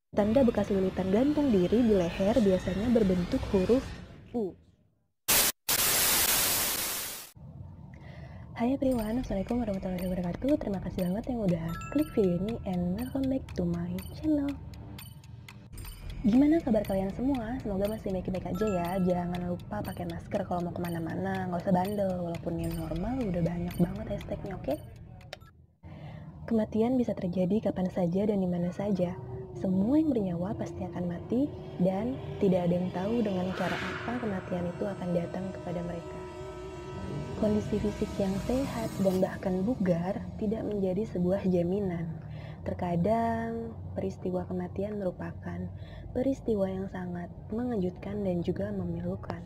Tanda bekas lilitan gantung diri di leher biasanya berbentuk huruf U. Hai everyone, assalamualaikum warahmatullahi wabarakatuh. Terima kasih banget yang udah klik video ini and welcome back to my channel. Gimana kabar kalian semua? Semoga masih baik-baik aja ya. Jangan lupa pakai masker kalau mau kemana-mana. Nggak usah bandel, walaupun new normal udah banyak banget hashtagnya, oke? Kematian bisa terjadi kapan saja dan di mana saja. Semua yang bernyawa pasti akan mati dan tidak ada yang tahu dengan cara apa kematian itu akan datang kepada mereka. Kondisi fisik yang sehat dan bahkan bugar tidak menjadi sebuah jaminan. Terkadang peristiwa kematian merupakan peristiwa yang sangat mengejutkan dan juga memilukan.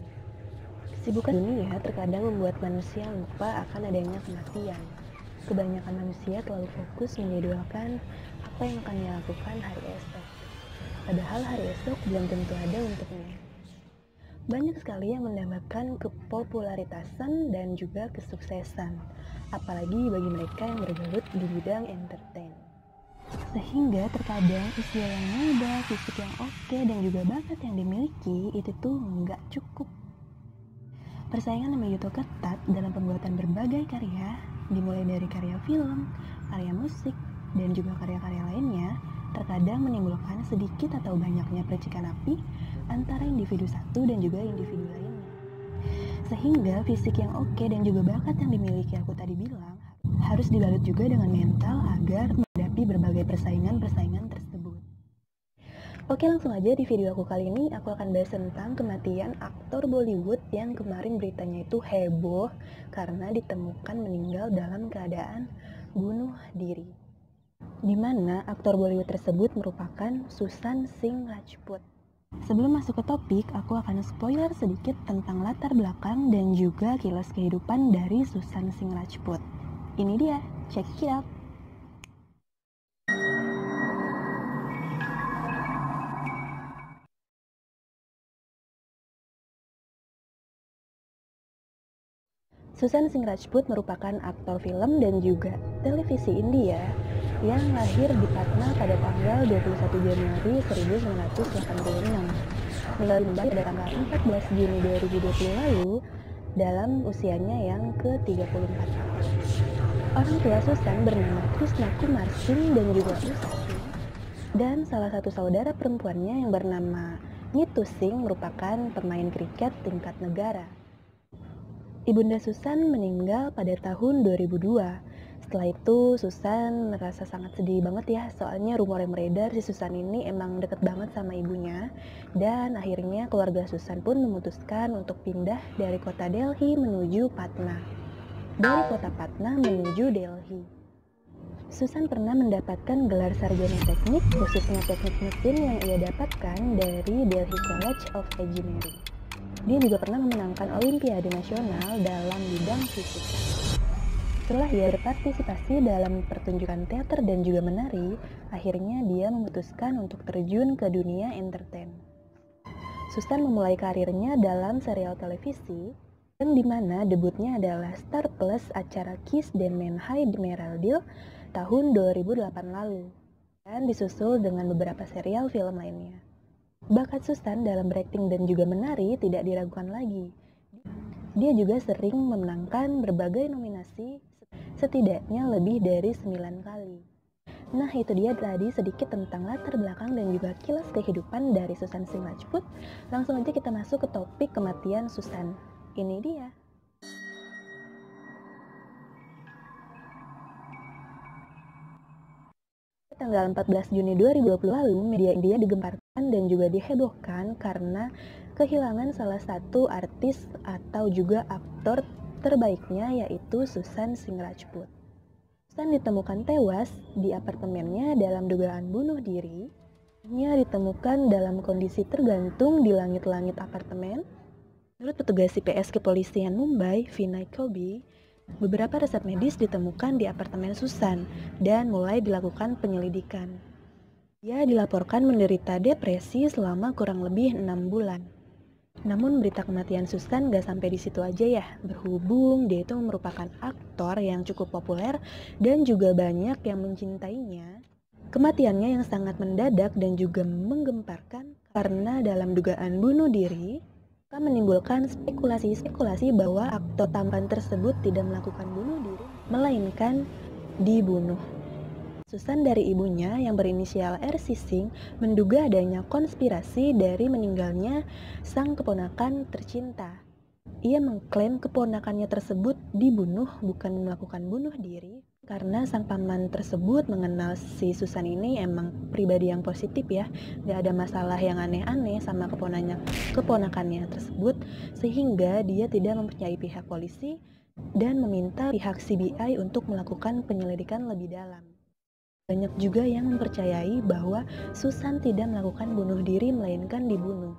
Kesibukan dunia terkadang membuat manusia lupa akan adanya kematian. Kebanyakan manusia terlalu fokus menjadwalkan apa yang akan dia lakukan hari esok. Padahal hari esok belum tentu ada untuknya. Banyak sekali yang mendambakan kepopularitasan dan juga kesuksesan, apalagi bagi mereka yang bergelut di bidang entertain. Sehingga terkadang usia yang muda, fisik yang oke, dan juga bakat yang dimiliki itu tuh nggak cukup. Persaingan yang begitu ketat dalam pembuatan berbagai karya, dimulai dari karya film, karya musik, dan juga karya-karya lainnya, terkadang menimbulkan sedikit atau banyaknya percikan api antara individu satu dan juga individu lainnya. Sehingga fisik yang oke dan juga bakat yang dimiliki aku tadi bilang harus dibalut juga dengan mental agar menghadapi berbagai persaingan-persaingan tersebut. Oke, langsung aja di video aku kali ini aku akan bahas tentang kematian aktor Bollywood yang kemarin beritanya itu heboh karena ditemukan meninggal dalam keadaan bunuh diri. Di mana aktor Bollywood tersebut merupakan Sushant Singh Rajput. Sebelum masuk ke topik, aku akan spoiler sedikit tentang latar belakang dan juga kilas kehidupan dari Sushant Singh Rajput. Ini dia, check it out. Sushant Singh Rajput merupakan aktor film dan juga televisi India yang lahir di Patna pada tanggal 21 Januari 1986. Melalui Mumbai pada tanggal 14 Juni 2020 lalu dalam usianya yang ke-34 tahun. Orang tua Sushant bernama Krishna Kumar Singh dan juga Usha Singh, dan salah satu saudara perempuannya yang bernama Neetu Singh merupakan pemain kriket tingkat negara. Ibunda Sushant meninggal pada tahun 2002. Setelah itu Sushant merasa sangat sedih banget ya, soalnya rumor yang beredar si Sushant ini emang deket banget sama ibunya. Dan akhirnya keluarga Sushant pun memutuskan untuk pindah dari kota Delhi menuju Patna. Dari kota Patna menuju Delhi. Sushant pernah mendapatkan gelar sarjana teknik, khususnya teknik mesin yang ia dapatkan dari Delhi College of Engineering. Dia juga pernah memenangkan Olimpiade Nasional dalam bidang fisika. Setelah ia berpartisipasi dalam pertunjukan teater dan juga menari, akhirnya dia memutuskan untuk terjun ke dunia entertain. Sushant memulai karirnya dalam serial televisi, yang dimana debutnya adalah Star Plus acara Kiss dan Men High Meryl tahun 2008 lalu, dan disusul dengan beberapa serial film lainnya. Bakat Sushant dalam berakting dan juga menari tidak diragukan lagi. Dia juga sering memenangkan berbagai nominasi, setidaknya lebih dari 9 kali. Nah, itu dia tadi sedikit tentang latar belakang dan juga kilas kehidupan dari Sushant Singh Rajput. Langsung aja kita masuk ke topik kematian Sushant. Ini dia. Tanggal 14 Juni 2020 lalu, media India digemparkan dan juga dihebohkan karena kehilangan salah satu artis atau juga aktor terbaiknya, yaitu Sushant Singh Rajput. Sushant ditemukan tewas di apartemennya dalam dugaan bunuh diri. Dia ditemukan dalam kondisi tergantung di langit-langit apartemen. Menurut petugas CPS Kepolisian Mumbai, Vinay Kobi, beberapa resep medis ditemukan di apartemen Sushant dan mulai dilakukan penyelidikan. Dia dilaporkan menderita depresi selama kurang lebih 6 bulan. Namun berita kematian Sushant gak sampai di situ aja ya, berhubung dia itu merupakan aktor yang cukup populer dan juga banyak yang mencintainya. Kematiannya yang sangat mendadak dan juga menggemparkan karena dalam dugaan bunuh diri akan menimbulkan spekulasi bahwa aktor tampan tersebut tidak melakukan bunuh diri, melainkan dibunuh. Susan dari ibunya yang berinisial R. Sising menduga adanya konspirasi dari meninggalnya sang keponakan tercinta. Ia mengklaim keponakannya tersebut dibunuh bukan melakukan bunuh diri karena sang paman tersebut mengenal si Susan ini emang pribadi yang positif ya, gak ada masalah yang aneh-aneh sama keponakannya tersebut, sehingga dia tidak mempercayai pihak polisi dan meminta pihak CBI untuk melakukan penyelidikan lebih dalam. Banyak juga yang mempercayai bahwa Susan tidak melakukan bunuh diri melainkan dibunuh.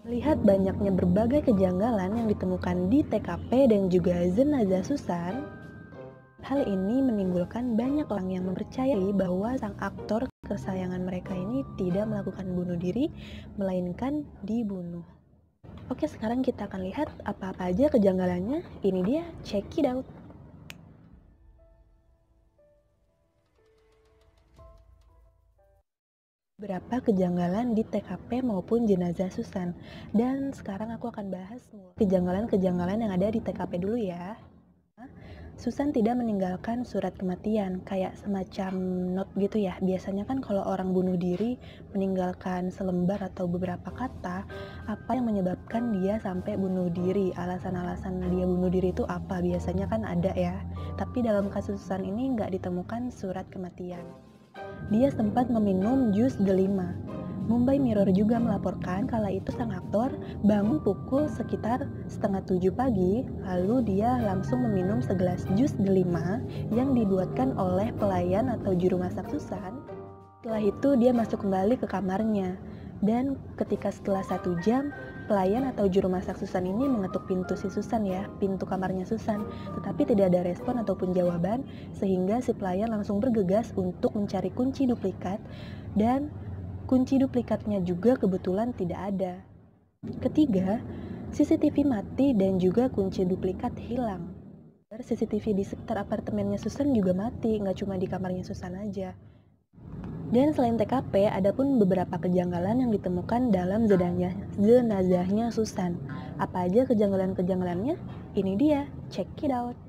Melihat banyaknya berbagai kejanggalan yang ditemukan di TKP dan juga jenazah Susan, hal ini menimbulkan banyak orang yang mempercayai bahwa sang aktor kesayangan mereka ini tidak melakukan bunuh diri, melainkan dibunuh. Oke, sekarang kita akan lihat apa-apa aja kejanggalannya. Ini dia, check it out. Berapa kejanggalan di TKP maupun jenazah Susan. Dan sekarang aku akan bahas kejanggalan-kejanggalan yang ada di TKP dulu ya. Susan tidak meninggalkan surat kematian, kayak semacam note gitu ya. Biasanya kan kalau orang bunuh diri meninggalkan selembar atau beberapa kata, apa yang menyebabkan dia sampai bunuh diri, alasan-alasan dia bunuh diri itu apa, biasanya kan ada ya. Tapi dalam kasus Susan ini nggak ditemukan surat kematian. Dia sempat meminum jus delima. Mumbai Mirror juga melaporkan kala itu sang aktor bangun pukul sekitar 6:30 pagi, lalu dia langsung meminum segelas jus delima yang dibuatkan oleh pelayan atau juru masak Susan. Setelah itu dia masuk kembali ke kamarnya, dan ketika setelah 1 jam, pelayan atau juru masak Susan ini mengetuk pintu si Susan ya, pintu kamarnya Susan, tetapi tidak ada respon ataupun jawaban, sehingga si pelayan langsung bergegas untuk mencari kunci duplikat, dan kunci duplikatnya juga kebetulan tidak ada. Ketiga, CCTV mati dan juga kunci duplikat hilang. CCTV di sekitar apartemennya Susan juga mati, nggak cuma di kamarnya Susan aja. Dan selain TKP, ada pun beberapa kejanggalan yang ditemukan dalam jenazahnya Susan. Apa aja kejanggalan-kejanggalannya? Ini dia, check it out.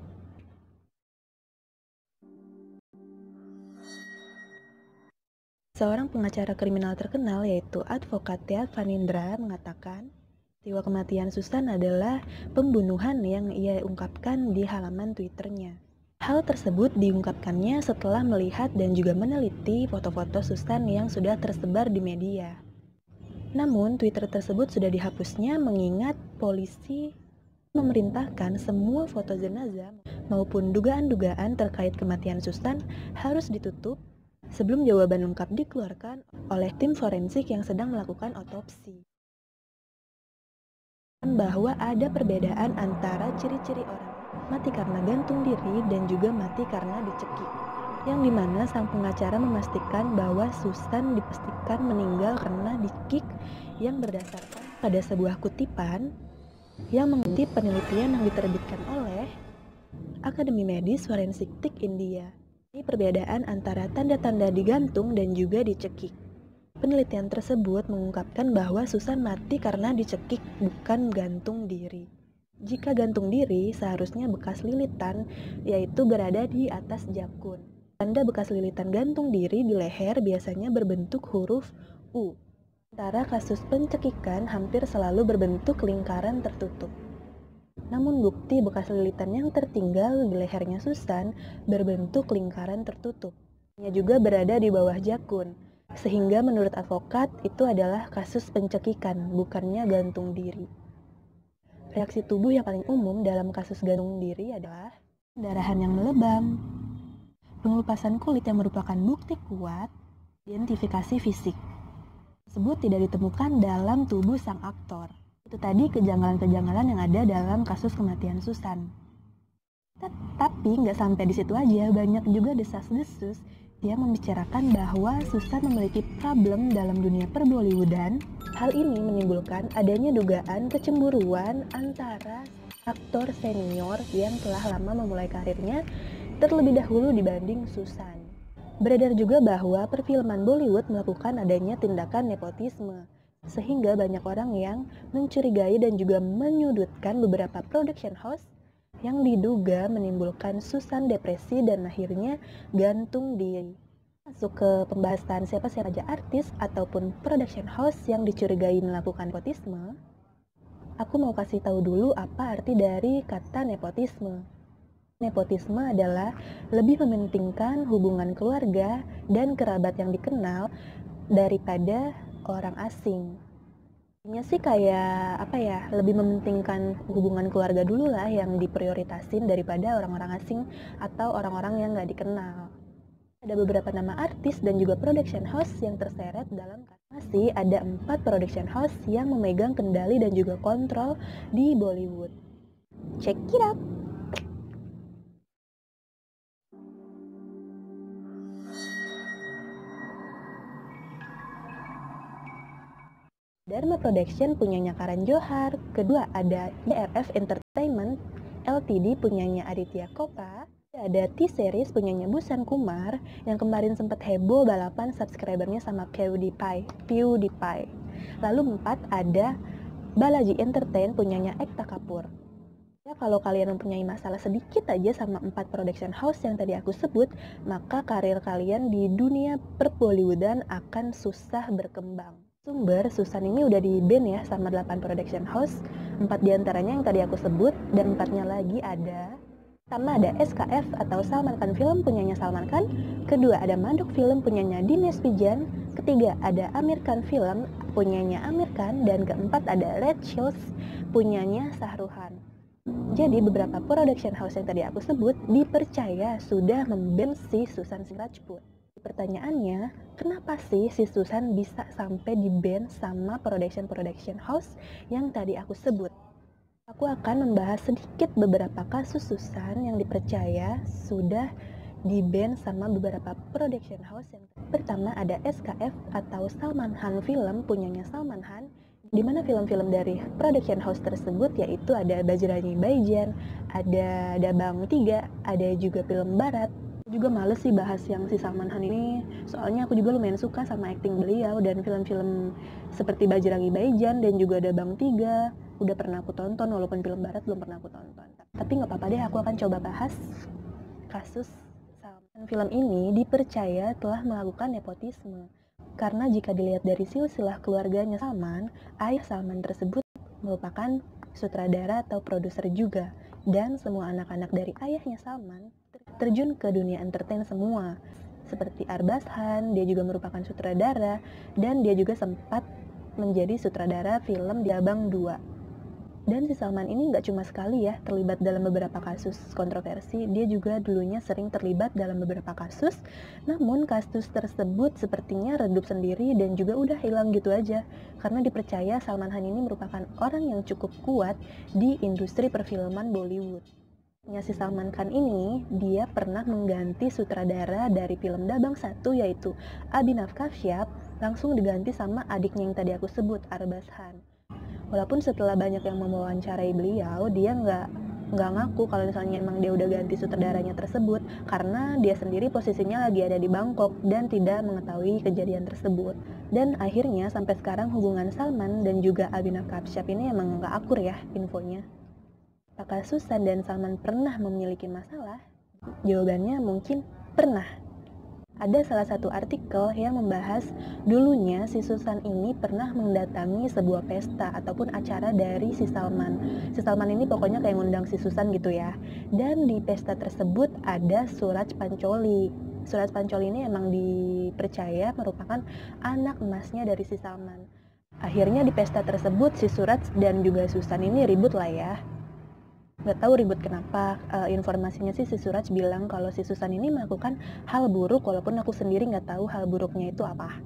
Seorang pengacara kriminal terkenal yaitu advokat Tia Fanindra mengatakan, peristiwa kematian Susan adalah pembunuhan yang ia ungkapkan di halaman Twitternya. Hal tersebut diungkapkannya setelah melihat dan juga meneliti foto-foto Susan yang sudah tersebar di media. Namun, Twitter tersebut sudah dihapusnya mengingat polisi memerintahkan semua foto jenazah maupun dugaan-dugaan terkait kematian Susan harus ditutup sebelum jawaban lengkap dikeluarkan oleh tim forensik yang sedang melakukan otopsi. Bahwa ada perbedaan antara ciri-ciri orang mati karena gantung diri dan juga mati karena dicekik, yang dimana sang pengacara memastikan bahwa Susan dipastikan meninggal karena dicekik yang berdasarkan pada sebuah kutipan yang mengutip penelitian yang diterbitkan oleh Akademi Medis Forensik India. Ini perbedaan antara tanda-tanda digantung dan juga dicekik. Penelitian tersebut mengungkapkan bahwa Susan mati karena dicekik, bukan gantung diri. Jika gantung diri, seharusnya bekas lilitan, yaitu berada di atas jakun. Tanda bekas lilitan gantung diri di leher biasanya berbentuk huruf U. Sementara kasus pencekikan hampir selalu berbentuk lingkaran tertutup. Namun bukti bekas lilitan yang tertinggal di lehernya Susan berbentuk lingkaran tertutup. Ia juga berada di bawah jakun, sehingga menurut advokat itu adalah kasus pencekikan, bukannya gantung diri. Reaksi tubuh yang paling umum dalam kasus gantung diri adalah pendarahan yang melebam, pengelupasan kulit yang merupakan bukti kuat, identifikasi fisik tersebut tidak ditemukan dalam tubuh sang aktor. Itu tadi kejanggalan-kejanggalan yang ada dalam kasus kematian Susan. Tapi nggak sampai di situ aja, banyak juga desas-desus yang membicarakan bahwa Susan memiliki problem dalam dunia per-Bollywoodan. Hal ini menimbulkan adanya dugaan kecemburuan antara aktor senior yang telah lama memulai karirnya terlebih dahulu dibanding Susan. Beredar juga bahwa perfilman Bollywood melakukan adanya tindakan nepotisme, sehingga banyak orang yang mencurigai dan juga menyudutkan beberapa production house yang diduga menimbulkan Susan depresi dan akhirnya gantung diri. Masuk ke pembahasan siapa saja artis ataupun production house yang dicurigai melakukan nepotisme, aku mau kasih tahu dulu apa arti dari kata nepotisme. Nepotisme adalah lebih mementingkan hubungan keluarga dan kerabat yang dikenal daripada orang asing. Ini sih kayak apa ya, lebih mementingkan hubungan keluarga dulu lah yang diprioritasin daripada orang-orang asing atau orang-orang yang nggak dikenal. Ada beberapa nama artis dan juga production house yang terseret dalam masih ada 4 production house yang memegang kendali dan juga kontrol di Bollywood. Check it out! Dharma Production punyanya Karan Johar, kedua ada YRF Entertainment Ltd punyanya Aditya Chopra, ada T-Series punyanya Bhushan Kumar yang kemarin sempat heboh balapan subscribernya sama PewDiePie. Lalu 4 ada Balaji Entertain punyanya Ekta Kapoor. Ya, kalau kalian mempunyai masalah sedikit aja sama 4 production house yang tadi aku sebut, maka karir kalian di dunia per-Bollywoodan akan susah berkembang. Sumber Susan ini udah di-ban ya sama 8 production house, 4 diantaranya yang tadi aku sebut, dan 4-nya lagi ada. Pertama ada SKF atau Salman Khan Film punyanya Salman Khan, kedua ada Madok Film punyanya Dinesh Vijan, ketiga ada Amir Khan Film punyanya Amir Khan, dan keempat ada Red Chills punyanya Shah Rukh Khan. Jadi beberapa production house yang tadi aku sebut dipercaya sudah memban si Susan Singh Rajput. Pertanyaannya, kenapa sih si Susan bisa sampai di-ban sama production house yang tadi aku sebut? Aku akan membahas sedikit beberapa kasus Susan yang dipercaya sudah di-ban sama beberapa production house yang pertama ada SKF atau Salman Khan Film punyanya Salman Khan, di mana film-film dari production house tersebut yaitu ada Bajrangi Bhaijaan, ada Dabang 3, ada juga film barat. Juga males sih bahas yang si Salman Khan ini, soalnya aku juga lumayan suka sama acting beliau, dan film-film seperti Bajrangi Bhaijaan dan juga Dabang 3 udah pernah aku tonton, walaupun film barat belum pernah aku tonton. Tapi nggak apa-apa deh, aku akan coba bahas kasus Salman. Film ini dipercaya telah melakukan nepotisme, karena jika dilihat dari silsilah keluarganya Salman, ayah Salman tersebut merupakan sutradara atau produser juga, dan semua anak-anak dari ayahnya Salman terjun ke dunia entertain semua. Seperti Arbaz Khan, dia juga merupakan sutradara, dan dia juga sempat menjadi sutradara film Dabang 2. Dan si Salman ini nggak cuma sekali ya terlibat dalam beberapa kasus kontroversi, dia juga dulunya sering terlibat dalam beberapa kasus, namun kasus tersebut sepertinya redup sendiri dan juga udah hilang gitu aja, karena dipercaya Salman Khan ini merupakan orang yang cukup kuat di industri perfilman Bollywood. Si Salman Khan ini, dia pernah mengganti sutradara dari film Dabang 1 yaitu Abhinav Kashyap, langsung diganti sama adiknya yang tadi aku sebut, Arbaz Khan. Walaupun setelah banyak yang mewawancarai beliau, dia nggak ngaku kalau misalnya emang dia udah ganti sutradaranya tersebut, karena dia sendiri posisinya lagi ada di Bangkok dan tidak mengetahui kejadian tersebut. Dan akhirnya sampai sekarang hubungan Salman dan juga Abhinav Kashyap ini emang nggak akur ya infonya. Apakah Susan dan Salman pernah memiliki masalah? Jawabannya mungkin pernah. Ada salah satu artikel yang membahas dulunya si Susan ini pernah mendatangi sebuah pesta ataupun acara dari si Salman. Si Salman ini pokoknya kayak ngundang si Susan gitu ya. Dan di pesta tersebut ada Suraj Pancholi. Suraj Pancholi ini emang dipercaya merupakan anak emasnya dari si Salman. Akhirnya di pesta tersebut si Suraj dan juga Susan ini ribut lah ya. Nggak tahu ribut kenapa, informasinya sih si Suraj bilang kalau si Susan ini melakukan hal buruk, walaupun aku sendiri nggak tahu hal buruknya itu apa.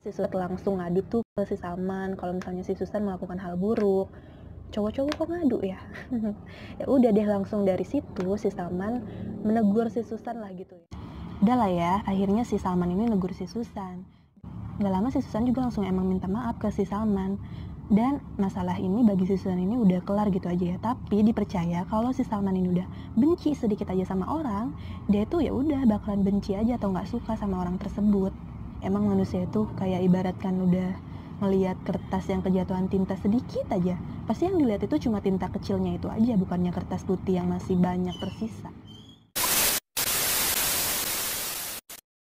Si Suraj langsung ngadu tuh ke si Salman kalau misalnya si Susan melakukan hal buruk. Cowok-cowok kok ngadu ya? Ya udah deh, langsung dari situ si Salman menegur si Susan lah gitu ya. Udah lah ya, akhirnya si Salman ini negur si Susan. Nggak lama si Susan juga langsung emang minta maaf ke si Salman. Dan masalah ini bagi si Susan ini udah kelar gitu aja ya. Tapi dipercaya kalau si Salman ini udah benci sedikit aja sama orang, dia itu ya udah bakalan benci aja atau nggak suka sama orang tersebut. Emang manusia itu kayak ibaratkan udah melihat kertas yang kejatuhan tinta sedikit aja, pasti yang dilihat itu cuma tinta kecilnya itu aja, bukannya kertas putih yang masih banyak tersisa.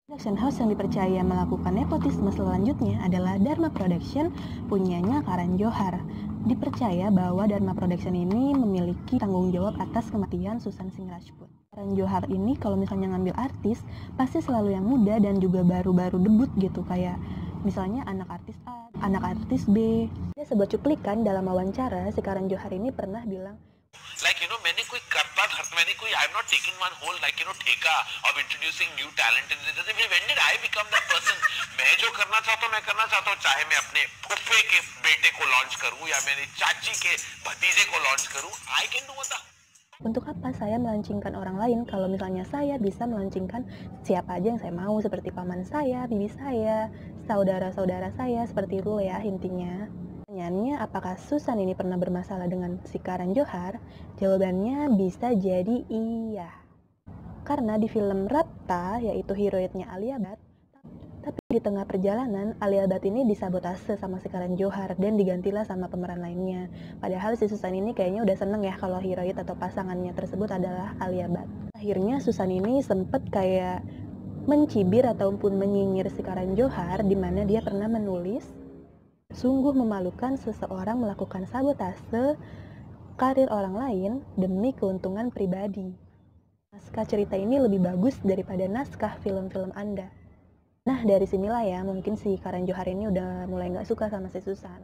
Production house yang dipercaya melakukan nepotisme selanjutnya adalah Dharma Production, punyanya Karan Johar. Dipercaya bahwa Dharma Production ini memiliki tanggung jawab atas kematian Susan Singh Rajput. Karan Johar ini kalau misalnya ngambil artis, pasti selalu yang muda dan juga baru-baru debut gitu, kayak misalnya anak artis A, anak artis B. Ada sebuah cuplikan dalam wawancara, si Karan Johar ini pernah bilang, मैंने कोई करता था, मैंने कोई I'm not taking one whole ठेका of introducing new talent in the industry. When did I become that person? मैं जो करना चाहता हूँ मैं करना चाहता हूँ, चाहे मैं अपने फुफ्फे के बेटे को लॉन्च करूँ या मेरी चाची के भतीजे को लॉन्च करूँ, I can do what the... Untuk apa saya melancingkan orang lain kalau misalnya saya bisa melancingkan siapa aja yang saya mau, seperti paman saya, bibi saya, saudara-saudara saya, seperti itu ya intinya. Pertanyaannya, apakah Susan ini pernah bermasalah dengan si Karan Johar? Jawabannya bisa jadi iya. Karena di film Rapta, yaitu heroinnya Alia Bhatt, tapi di tengah perjalanan, Alia Bhatt ini disabotase sama si Karan Johar dan digantilah sama pemeran lainnya. Padahal si Susan ini kayaknya udah seneng ya kalau heroin atau pasangannya tersebut adalah Alia Bhatt. Akhirnya Susan ini sempet kayak mencibir ataupun menyinyir si Karan Johar, di mana dia pernah menulis, sungguh memalukan seseorang melakukan sabotase karir orang lain demi keuntungan pribadi. Naskah cerita ini lebih bagus daripada naskah film-film Anda. Nah, dari sinilah ya mungkin si Karan Johar ini udah mulai nggak suka sama si Susan.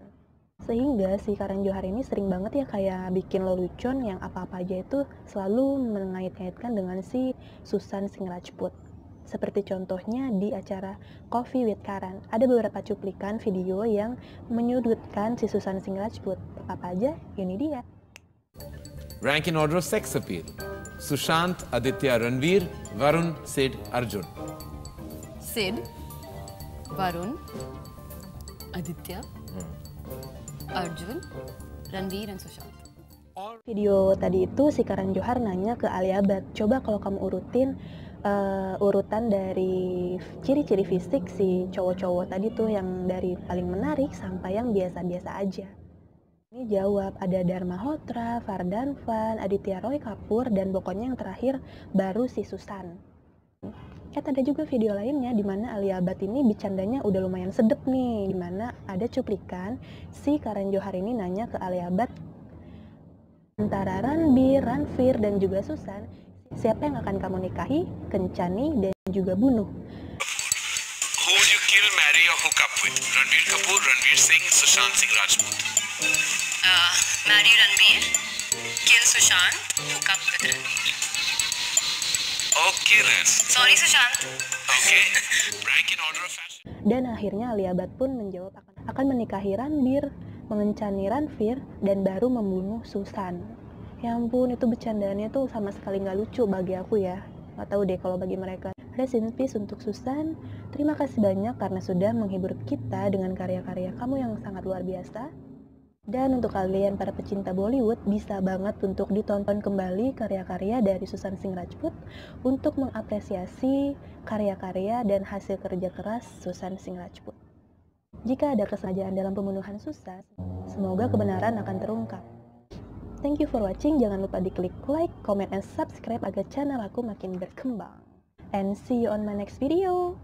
Sehingga si Karan Johar ini sering banget ya kayak bikin lelucon yang apa-apa aja itu selalu mengait-ngaitkan dengan si Susan Singh Rajput. Seperti contohnya di acara Coffee with Karan, ada beberapa cuplikan video yang menyudutkan si Susan Singh Rajput. Apa aja? Ini dia. Rank in order of sex appeal: Sushant, Aditya, Ranveer, Varun, Sid, Arjun. Sid, Varun, Aditya, Arjun, Ranveer, and Sushant. Video tadi itu si Karan Johar nanya ke Alia Bhatt, coba kalau kamu urutin urutan dari ciri-ciri fisik si cowok-cowok tadi tuh, yang dari paling menarik sampai yang biasa-biasa aja. Ini jawab, ada Dharma Hotra, Vardhan Van, Aditya Roy Kapoor, dan pokoknya yang terakhir baru si Susan. Ada juga video lainnya di mana Alia Bhatt ini bercandanya udah lumayan sedep nih, di mana ada cuplikan si Karan Johar ini nanya ke Alia Bhatt, antara Ranbir, Ranveer, dan juga Susan, siapa yang akan kamu nikahi, kencani, dan juga bunuh? Who would you kill, marry, or hook up with? Ranveer Kapoor, Ranveer Singh, Sushant Singh Rajput. Marry Ranveer, kill Sushant, hook up with Ranveer. Okay then. Sorry Sushant. Okay. Rank in order of fashion. Dan akhirnya Alia Bhatt pun menjawab akan menikahi Ranbir, mengencani Ranveer, dan baru membunuh Susan. Ya ampun, itu bercandaannya tuh sama sekali nggak lucu bagi aku ya. Nggak tahu deh kalau bagi mereka. Rest in peace untuk Susan. Terima kasih banyak karena sudah menghibur kita dengan karya-karya kamu yang sangat luar biasa. Dan untuk kalian para pecinta Bollywood, bisa banget untuk ditonton kembali karya-karya dari Susan Singh Rajput untuk mengapresiasi karya-karya dan hasil kerja keras Susan Singh Rajput. Jika ada kesengajaan dalam pembunuhan Susan, semoga kebenaran akan terungkap. Thank you for watching, jangan lupa diklik like, comment, and subscribe agar channel aku makin berkembang. And see you on my next video.